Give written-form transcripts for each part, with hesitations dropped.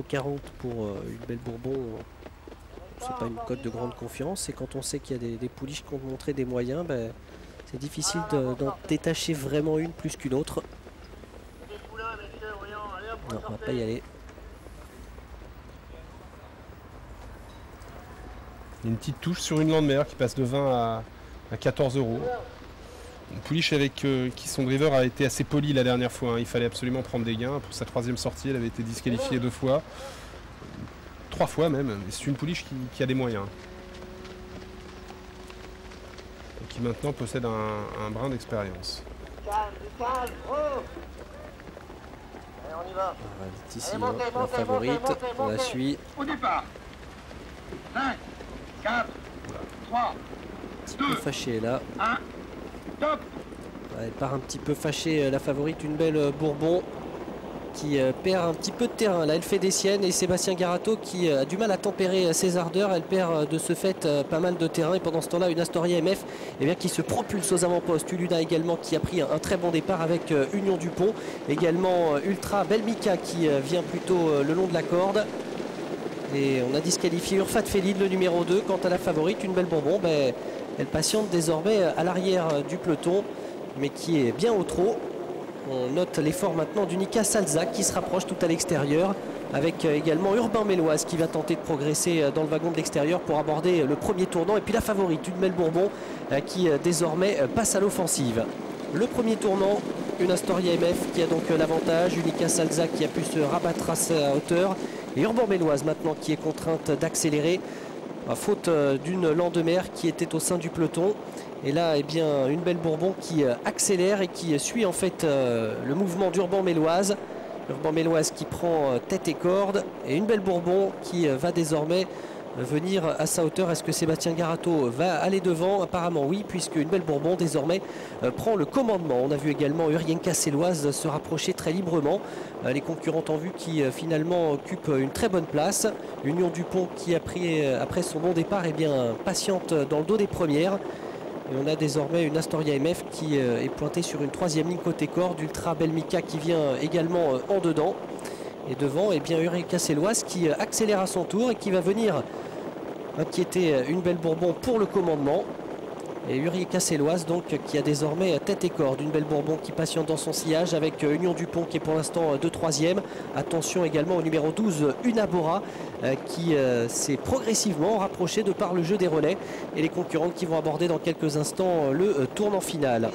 2,40 € pour une belle Bourbon, c'est pas une cote de grande confiance. Et quand on sait qu'il y a des pouliches qui ont montré des moyens, ben, c'est difficile d'en détacher vraiment une plus qu'une autre. Non, on va pas y aller. Il y a une petite touche sur une Landemer qui passe de 20 à 14 €. Une pouliche avec qui son driver a été assez poli la dernière fois. Hein. Il fallait absolument prendre des gains. Pour sa troisième sortie, elle avait été disqualifiée 2 fois. 3 fois même. C'est une pouliche qui a des moyens. Et qui maintenant possède un brin d'expérience. On va vite ici, hein, la favorite, on la suit. Au départ. 5, 4, 3, Un petit peu fâchée là. 1, top. Elle part un petit peu fâchée, la favorite, une belle Bourbon qui perd un petit peu de terrain. Là, elle fait des siennes et Sébastien Garato qui a du mal à tempérer ses ardeurs. Elle perd de ce fait pas mal de terrain. Et pendant ce temps-là, une Astoria MF qui se propulse aux avant-postes. Uluna également qui a pris un très bon départ avec Union Dupont. Également Ultra Belmica qui vient plutôt le long de la corde. Et on a disqualifié Urfat Félide, le numéro 2. Quant à la favorite, une belle Bourbon, ben, elle patiente désormais à l'arrière du peloton, mais qui est bien au trot. On note l'effort maintenant d'Unica Salzac qui se rapproche tout à l'extérieur, avec également Urbain Méloise qui va tenter de progresser dans le wagon de l'extérieur pour aborder le premier tournant. Et puis la favorite, une belle Bourbon qui désormais passe à l'offensive. Le premier tournant, une Astoria MF qui a donc l'avantage, Unica Salzac qui a pu se rabattre à sa hauteur, et Urbain Méloise maintenant qui est contrainte d'accélérer à faute d'une Landemer qui était au sein du peloton. Et là, eh bien, une belle Bourbon qui accélère et qui suit en fait le mouvement d'Urbain Méloise. Urbain Méloise qui prend tête et corde, et une belle Bourbon qui va désormais venir à sa hauteur. Est-ce que Sébastien Garato va aller devant? Apparemment oui, puisque une belle Bourbon désormais prend le commandement. On a vu également Urienka Céloise se rapprocher très librement. Les concurrentes en vue qui finalement occupent une très bonne place. Union Dupont qui a pris après son bon départ, eh bien, patiente dans le dos des premières. Et on a désormais une Astoria MF qui est pointée sur une troisième ligne côté corde. Ultra Belmica qui vient également en dedans. Et devant, eh bien, Urienka Céloise qui accélère à son tour et qui va venir inquiéter une belle Bourbon pour le commandement. Et Urienka Céloise donc qui a désormais tête et corde. Une belle Bourbon qui patiente dans son sillage avec Union Dupont qui est pour l'instant de troisième. Attention également au numéro 12, Unabora, qui s'est progressivement rapproché de par le jeu des relais. Et les concurrentes qui vont aborder dans quelques instants le tournant final.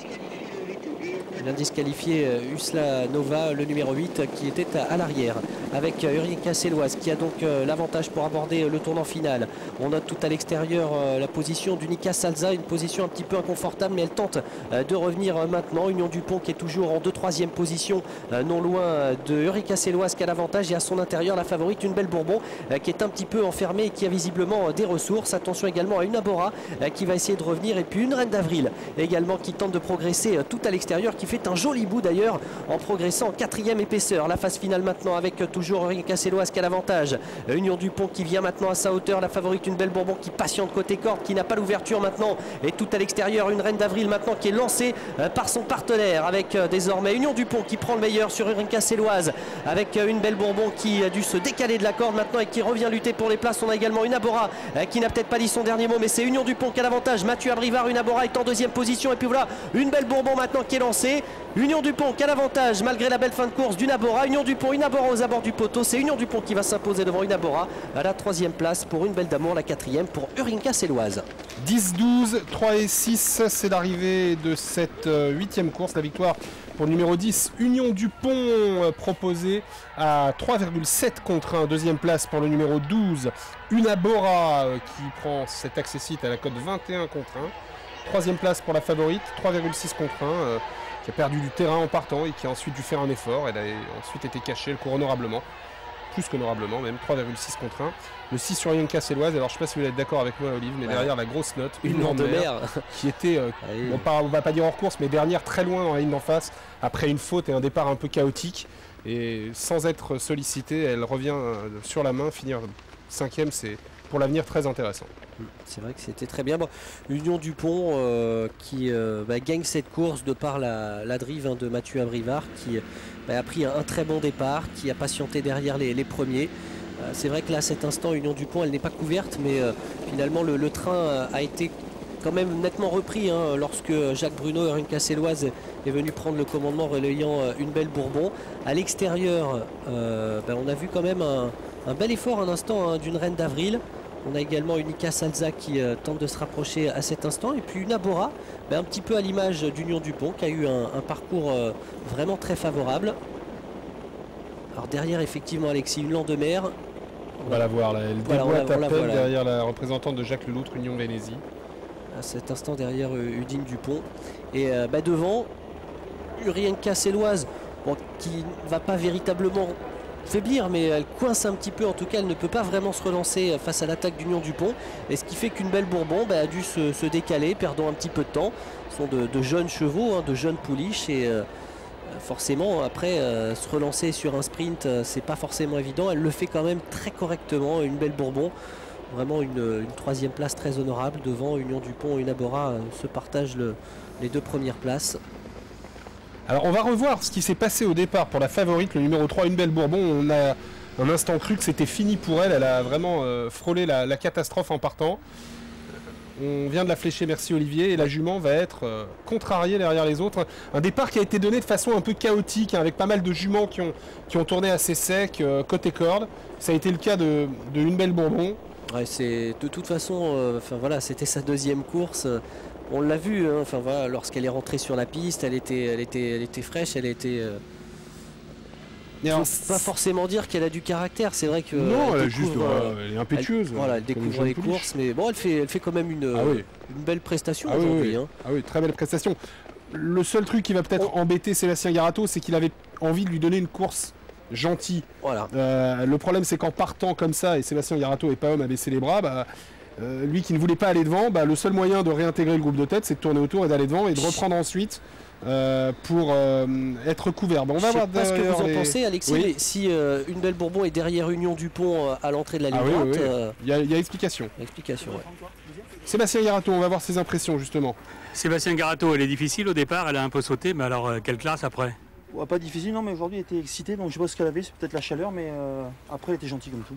Bien disqualifié Usla Nova, le numéro 8 qui était à l'arrière, avec Urienka Céloise qui a donc l'avantage pour aborder le tournant final. On note tout à l'extérieur la position d'Unica Salza, une position un petit peu inconfortable, mais elle tente de revenir maintenant. Union Dupont qui est toujours en 2-3e position, non loin de Urienka Céloise qui a l'avantage, et à son intérieur la favorite, une belle Bourbon qui est un petit peu enfermée et qui a visiblement des ressources. Attention également à Unabora qui va essayer de revenir, et puis une Reine d'Avril également qui tente de progresser tout à l'extérieur, qui fait un joli bout d'ailleurs en progressant en 4e épaisseur. La phase finale maintenant avec toujours Urienka Céloise qui a l'avantage. Union Dupont qui vient maintenant à sa hauteur. La favorite, une belle Bourbon qui patiente côté corde, qui n'a pas l'ouverture maintenant, et tout à l'extérieur une Reine d'Avril maintenant qui est lancée par son partenaire, avec désormais Union Dupont qui prend le meilleur sur Urienka Céloise, avec une belle Bourbon qui a dû se décaler de la corde maintenant et qui revient lutter pour les places. On a également Unabora qui n'a peut-être pas dit son dernier mot, mais c'est Union Dupont qui a l'avantage. Mathieu Abrivard, Unabora est en 2e position, et puis voilà une belle Bourbon maintenant qui est lancée. Union Dupont qui a l'avantage malgré la belle fin de course d'Unabora. Union Dupont, Unabora aux abords du poteau. C'est Union Dupont qui va s'imposer devant Unabora à la 3e place pour une belle d'amour, la 4e pour Urienka Céloise. 10-12, 3 et 6, c'est l'arrivée de cette 8e course. La victoire pour le numéro 10, Union Dupont, proposée à 3,7 contre 1. 2e place pour le numéro 12, Unabora, qui prend cet accessite à la cote 21 contre 1. 3e place pour la favorite, 3,6 contre 1. Qui a perdu du terrain en partant et qui a ensuite dû faire un effort. Elle a ensuite été cachée, elle court honorablement, plus qu'honorablement même, 3,6 contre 1. Le 6 sur Urienka Céloise, alors je ne sais pas si vous êtes d'accord avec moi Olive, mais derrière la grosse note, une Landemer qui était, bon, on va pas dire hors course, mais dernière très loin dans la ligne d'en face, après une faute et un départ un peu chaotique. Et sans être sollicitée, elle revient sur la main, finir 5e, c'est pour l'avenir très intéressant. C'est vrai que c'était très bien. Bon, Union Dupont qui gagne cette course de par la drive de Mathieu Abrivard qui a pris un très bon départ, qui a patienté derrière les premiers. C'est vrai que là, à cet instant, Union Dupont, elle n'est pas couverte, mais finalement, le train a été quand même nettement repris hein, lorsque Jacques Bruno et Erwin Casselloise est venu prendre le commandement relayant une belle Bourbon. À l'extérieur, on a vu quand même un bel effort un instant hein, d'une Reine d'Avril. On a également une Ika Salza qui tente de se rapprocher à cet instant. Et puis une Abora, un petit peu à l'image d'Union Dupont, qui a eu un parcours vraiment très favorable. Alors derrière, effectivement, Alexis, une Landemer. On va la voir là, elle déboîte à peine voilà. derrière la représentante de Jacques Leloutre, Union Vénésie. À cet instant derrière Udine Dupont. Et devant, Urienne Casselloise, qui ne va pas véritablement faiblir, mais elle coince un petit peu, en tout cas elle ne peut pas vraiment se relancer face à l'attaque d'Union Dupont, et ce qui fait qu'une belle Bourbon a dû se décaler, perdant un petit peu de temps. Ce sont de jeunes chevaux, hein, de jeunes pouliches, et forcément après se relancer sur un sprint c'est pas forcément évident. Elle le fait quand même très correctement, une belle Bourbon, vraiment une troisième place très honorable devant Union Dupont et une Abora se partagent les deux premières places. Alors on va revoir ce qui s'est passé au départ pour la favorite, le numéro 3, une belle Bourbon. On a un instant cru que c'était fini pour elle, elle a vraiment frôlé la catastrophe en partant. On vient de la flécher, merci Olivier, et la jument va être contrariée derrière les autres. Un départ qui a été donné de façon un peu chaotique, hein, avec pas mal de juments qui ont tourné assez sec, côté corde. Ça a été le cas de une belle Bourbon. Ouais, de toute façon, voilà, c'était sa deuxième course. On l'a vu, hein, voilà, lorsqu'elle est rentrée sur la piste, elle était fraîche, elle était. Pas forcément dire qu'elle a du caractère, c'est vrai que. Non, elle est impétueuse. Elle découvre les courses, mais bon, elle fait quand même une belle prestation aujourd'hui. Hein. Ah oui, très belle prestation. Le seul truc qui va peut-être embêter Sébastien Garato, c'est qu'il avait envie de lui donner une course gentille. Voilà. Le problème, c'est qu'en partant comme ça, et Sébastien Garato n'est pas homme à baisser les bras, lui qui ne voulait pas aller devant, le seul moyen de réintégrer le groupe de tête, c'est de tourner autour et d'aller devant et de reprendre ensuite pour être couvert. On va voir. Je sais pas ce que vous en pensez, Alexis, mais si une belle Bourbon est derrière Union Dupont à l'entrée de la ligne droite, il y a explication. Explication, ouais. Sébastien Garato, on va voir ses impressions justement. Sébastien Garato, elle est difficile au départ, elle a un peu sauté, mais alors quelle classe après? Ouais, pas difficile, non, mais aujourd'hui elle était excitée, donc je sais pas ce qu'elle avait, c'est peut-être la chaleur, mais après elle était gentille comme tout.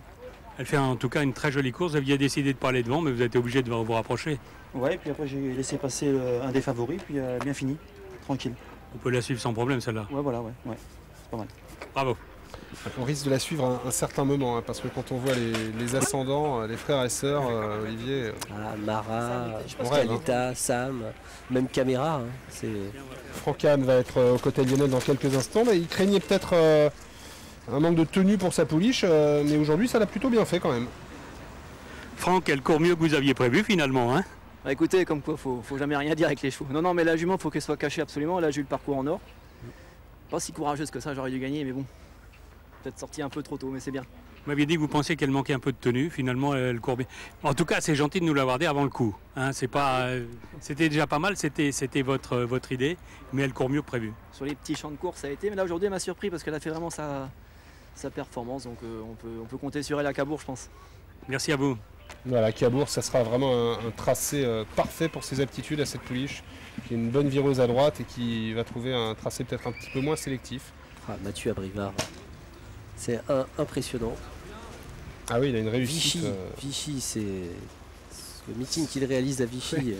Elle fait en tout cas une très jolie course. Vous aviez décidé de pas aller devant, mais vous êtes obligé de vous rapprocher. Ouais, et puis après j'ai laissé passer un des favoris, puis bien fini, tranquille. On peut la suivre sans problème celle-là. Ouais, voilà, c'est pas mal. Bravo. On risque de la suivre un certain moment, hein, parce que quand on voit les ascendants, les frères et sœurs, Olivier... Mara, Kalita, Sam, même Caméra. Hein, Franck Kahn va être au côté Lionel dans quelques instants, mais il craignait peut-être... un manque de tenue pour sa pouliche, mais aujourd'hui ça l'a plutôt bien fait quand même. Franck, elle court mieux que vous aviez prévu finalement, hein? Écoutez, comme quoi, faut jamais rien dire avec les chevaux. Non, mais la jument, faut qu'elle soit cachée absolument. Là, j'ai eu le parcours en or. Pas si courageuse que ça, j'aurais dû gagner, mais bon. Peut-être sorti un peu trop tôt, mais c'est bien. Vous m'aviez dit que vous pensiez qu'elle manquait un peu de tenue, finalement elle court bien. En tout cas, c'est gentil de nous l'avoir dit avant le coup. Hein, c'était déjà pas mal, c'était votre idée, mais elle court mieux que prévu. Sur les petits champs de course, ça a été, mais là aujourd'hui, elle m'a surpris parce qu'elle a fait vraiment sa performance, donc on peut compter sur elle à Cabourg, je pense. Merci à vous. Voilà, Cabourg, ça sera vraiment un tracé parfait pour ses aptitudes à cette pouliche, qui est une bonne vireuse à droite et qui va trouver un tracé peut-être un petit peu moins sélectif. Mathieu Abrivard, c'est impressionnant. Ah oui, il a une réussite. Vichy, c'est le meeting qu'il réalise à Vichy.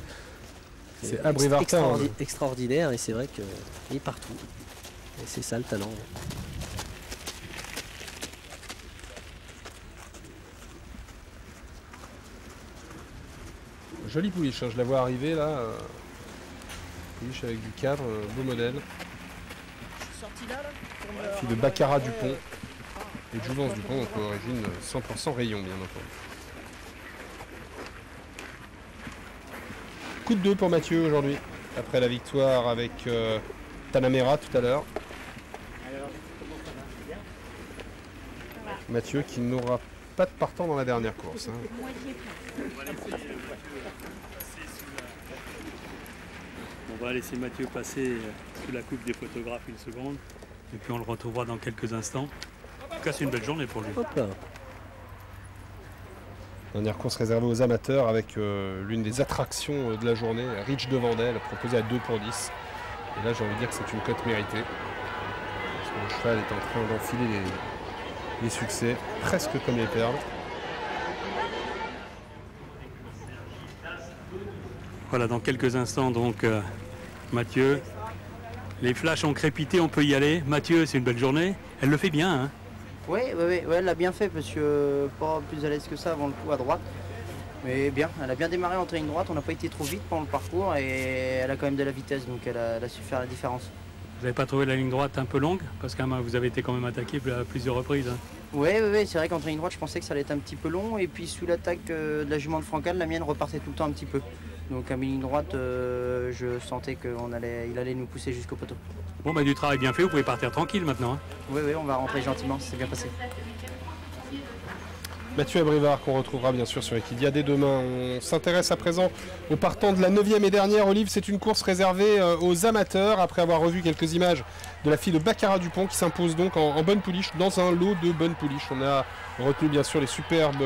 C'est Abrivartin. Extraordinaire, et c'est vrai qu'il est partout. Et c'est ça le talent. Jolie pouliche, hein, je la vois arriver là. Pouliche avec du cadre, beau modèle. Fille de Baccarat Dupont et de Jouvence Dupont, donc origine 100% rayon bien entendu. Coup de 2 pour Mathieu aujourd'hui, après la victoire avec Tanamera tout à l'heure. Mathieu qui n'aura pas de partant dans la dernière course. Hein. On va laisser Mathieu passer sous la coupe des photographes une seconde, et puis on le retrouvera dans quelques instants. En tout cas, c'est une belle journée pour lui. Hop là. Dernière course réservée aux amateurs avec l'une des attractions de la journée, Rich de Vandel, proposée à 2 pour 10. Et là, j'ai envie de dire que c'est une cote méritée. Parce que le cheval est en train d'enfiler les succès, presque comme les perles. Voilà, dans quelques instants, donc, Mathieu. Les flashs ont crépité, on peut y aller. Mathieu, c'est une belle journée. Elle le fait bien, hein? Oui, elle l'a bien fait parce que pas plus à l'aise que ça avant le coup à droite. Mais bien, elle a bien démarré en ligne droite, on n'a pas été trop vite pendant le parcours et elle a quand même de la vitesse, donc elle a su faire la différence. Vous n'avez pas trouvé la ligne droite un peu longue? Parce que vous avez été quand même attaqué à plusieurs reprises. Hein. Oui, c'est vrai qu'en ligne droite, je pensais que ça allait être un petit peu long. Et puis sous l'attaque de la jument de Francal, la mienne repartait tout le temps un petit peu. Donc à mi-ligne droite, je sentais qu'il allait nous pousser jusqu'au poteau. Bon, du travail bien fait, vous pouvez partir tranquille maintenant. Hein. Oui, on va rentrer gentiment, c'est bien passé. Mathieu Abrivard qu'on retrouvera bien sûr sur Equidia dès demain. On s'intéresse à présent au partant de la 9e et dernière. Olive, c'est une course réservée aux amateurs après avoir revu quelques images de la fille de Baccarat Dupont qui s'impose donc en bonne pouliche dans un lot de bonnes pouliches. On a retenu bien sûr les superbes